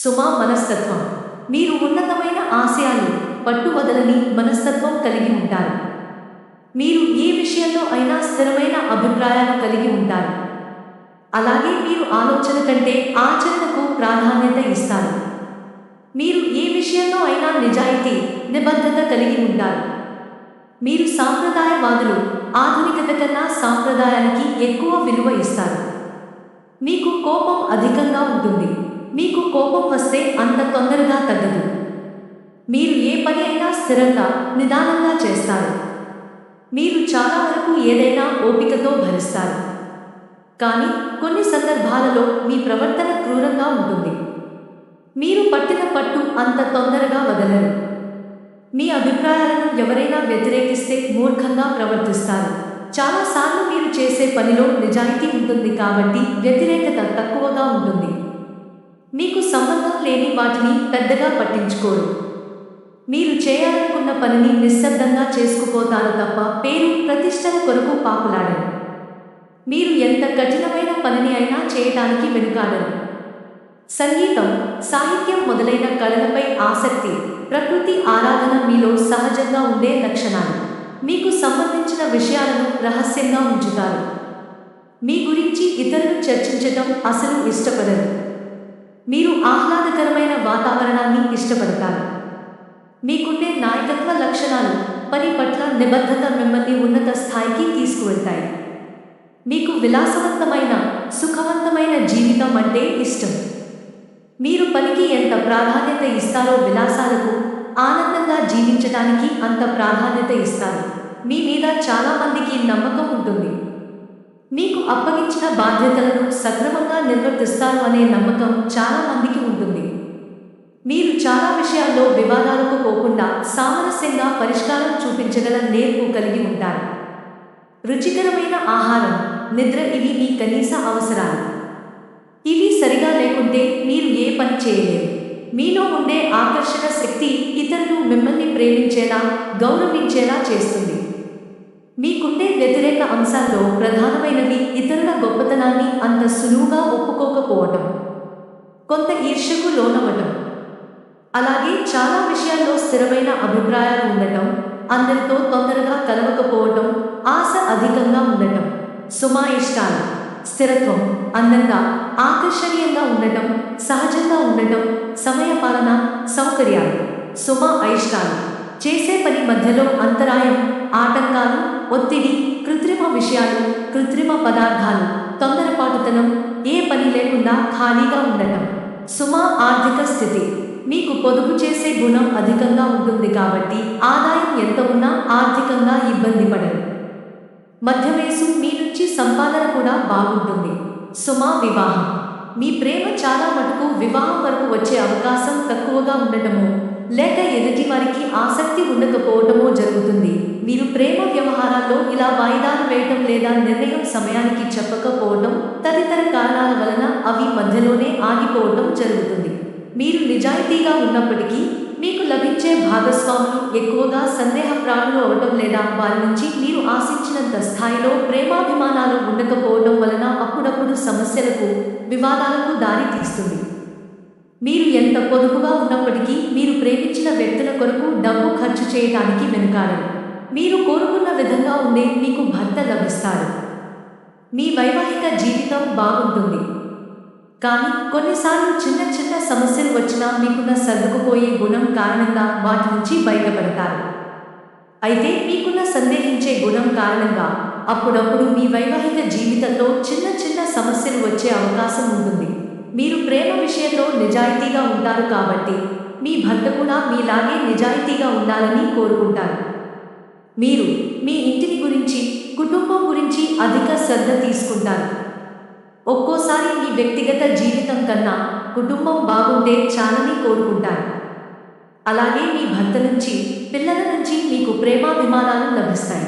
సుమా మనస్తత్వం. మీరు ఉన్నతమైన ఆశయాలు, పట్టువదలని మనస్తత్వం కలిగి ఉంటారు. మీరు ఏ విషయంలో అయినా స్థిరమైన అభిప్రాయాలు కలిగి ఉంటారు. అలాగే మీరు ఆలోచన కంటే ఆచరణకు ప్రాధాన్యత ఇస్తారు. మీరు ఏ విషయంలో అయినా నిజాయితీ, నిబద్ధత కలిగి ఉంటారు. మీరు సాంప్రదాయవాదులు, ఆధునికత కన్నా సాంప్రదాయానికి ఎక్కువ విలువ ఇస్తారు. మీకు కోపం అధికంగా ఉంటుంది. మీకు కోపం వస్తే అంత తొందరగా తగ్గదు. మీరు ఏ పని అయినా స్థిరంగా, నిదానంగా చేస్తారు. మీరు చాలా వరకు ఏదైనా ఓపికతో భరిస్తారు. కానీ కొన్ని సందర్భాలలో మీ ప్రవర్తన క్రూరంగా ఉంటుంది. మీరు పట్టిన పట్టు అంత తొందరగా వదలరు. మీ అభిప్రాయాలను ఎవరైనా వ్యతిరేకిస్తే మూర్ఖంగా ప్రవర్తిస్తారు. చాలాసార్లు మీరు చేసే పనిలో నిజాయితీ ఉంటుంది కాబట్టి వ్యతిరేకత తక్కువగా ఉంటుంది. మీకు సంబంధం లేని వాటిని పెద్దగా పట్టించుకోరు. మీరు చేయాలనుకున్న పనిని నిశ్శబ్దంగా చేసుకుపోతారు తప్ప పేరు, ప్రతిష్టల కొరకు పాకులాడరు. మీరు ఎంత కఠినమైన పనిని అయినా చేయటానికి వెనుకాడరు. సంగీతం, సాహిత్యం మొదలైన కళలపై ఆసక్తి, ప్రకృతి ఆరాధన మీలో సహజంగా ఉండే లక్షణాలు. మీకు సంబంధించిన విషయాలను రహస్యంగా ఉంచుతారు. మీ గురించి ఇతరులు చర్చించటం అసలు ఇష్టపడరు. మీరు ఆహ్లాదకరమైన వాతావరణాన్ని ఇష్టపడతారు. మీకుండే నాయకత్వ లక్షణాలు, పని పట్ల నిబద్ధత మిమ్మల్ని ఉన్నత స్థాయికి తీసుకువెళ్తాయి. మీకు విలాసవంతమైన, సుఖవంతమైన జీవితం అంటే ఇష్టం. మీరు పనికి ఎంత ప్రాధాన్యత ఇస్తారో విలాసాలకు, ఆనందంగా జీవించడానికి అంత ప్రాధాన్యత ఇస్తారు. మీ మీద చాలా మందికి నమ్మకం ఉంటుంది. మీకు అప్పగించిన బాధ్యతలను సక్రమంగా నిర్వర్తిస్తారు అనే నమ్మకం చాలా మందికి ఉంటుంది. మీరు చాలా విషయాల్లో వివాదాలకు పోకుండా సామరస్యంగా పరిష్కారం చూపించగల నేర్పు కలిగి ఉంటారు. రుచికరమైన ఆహారం, నిద్ర ఇవి మీ కనీస అవసరాలు. ఇవి సరిగా లేకుంటే మీరు ఏ పని చేయలేరు. మీలో ఉండే ఆకర్షణ శక్తి ఇతరులు మిమ్మల్ని ప్రేమించేలా, గౌరవించేలా చేస్తుంది. మీకుండే వ్యతిరేక అంశాల్లో ప్రధానమైనవి ఇతరుల గొప్పతనాన్ని అంత సులువుగా ఒప్పుకోకపోవటం, కొంత ఈర్ష్యకు లోనవటం, అలాగే చాలా విషయాల్లో స్థిరమైన అభిప్రాయాలు ఉండటం, అందరితో తొందరగా కలవకపోవటం, ఆశ అధికంగా ఉండటం. సుమా ఇష్టాలు: స్థిరత్వం, అందంగా, ఆకర్షణీయంగా ఉండటం, సహజంగా ఉండటం, సమయపాలన, సౌకర్యాలు. సుమా అయిష్టాలు: చేసే పని మధ్యలో అంతరాయం, ఆటంకాలు, ఒత్తిడి, కృత్రిమ విషయాలు, కృత్రిమ పదార్థాలు, తొందరపాటుతనం, ఏ పని లేకుండా ఖాళీగా ఉండటం. సుమా ఆర్థిక స్థితి: మీకు పొదుపు చేసే గుణం అధికంగా ఉంటుంది కాబట్టి ఆదాయం ఎంత ఉన్నా ఆర్థికంగా ఇబ్బంది పడరు. మధ్యవయసు, మీ నుంచి సంపాదన కూడా బాగుంటుంది. సుమా వివాహం: మీ ప్రేమ చాలా మటుకు వివాహం వరకు వచ్చే అవకాశం తక్కువగా ఉండటమో, లేక ఎదుటి వారికి ఆసక్తి ఉండకపోవటమో జరుగుతుంది. మీరు ప్రేమ వ్యవహారాల్లో ఇలా వాయిదాలు వేయటం లేదా నిర్ణయం సమయానికి చెప్పకపోవటం తదితర కారణాల వలన అవి మధ్యలోనే ఆగిపోవటం జరుగుతుంది. మీరు నిజాయితీగా ఉన్నప్పటికీ మీకు లభించే భాగస్వాములు ఎక్కువగా సందేహప్రాణులు అవటం లేదా వారి నుంచి మీరు ఆశించినంత స్థాయిలో ప్రేమాభిమానాలు ఉండకపోవటం వలన అప్పుడప్పుడు సమస్యలకు, వివాదాలకు దారి తీస్తుంది. మీరు ఎంత పొదుపుగా ఉన్నప్పటికీ మీరు ప్రేమించిన వ్యక్తుల కొరకు డబ్బు ఖర్చు చేయటానికి వెనుకాడరు. మీరు కోరుకున్న విధంగా ఉండే మీకు భర్త లభిస్తాడు. మీ వైవాహిక జీవితం బాగుంటుంది. కానీ కొన్నిసార్లు చిన్న చిన్న సమస్యలు వచ్చినా మీకున్న సర్దుకుపోయే గుణం కారణంగా వాటి నుంచి బయటపడతారు. అయితే మీకున్న సందేహించే గుణం కారణంగా అప్పుడప్పుడు మీ వైవాహిక జీవితంలో చిన్న చిన్న సమస్యలు వచ్చే అవకాశం ఉంటుంది. మీరు ప్రేమ విషయంలో నిజాయితీగా ఉంటారు కాబట్టి మీ భర్త కూడా మీలాగే నిజాయితీగా ఉండాలని కోరుకుంటారు. మీరు మీ ఇంటిని గురించి, కుటుంబం గురించి అధిక శ్రద్ధ తీసుకుంటారు. ఒక్కోసారి మీ వ్యక్తిగత జీవితం కన్నా కుటుంబం బాగుంటే చాలని కోరుకుంటారు. అలాగే మీ భర్త నుంచి, పిల్లల నుంచి మీకు ప్రేమాభిమానాలు లభిస్తాయి.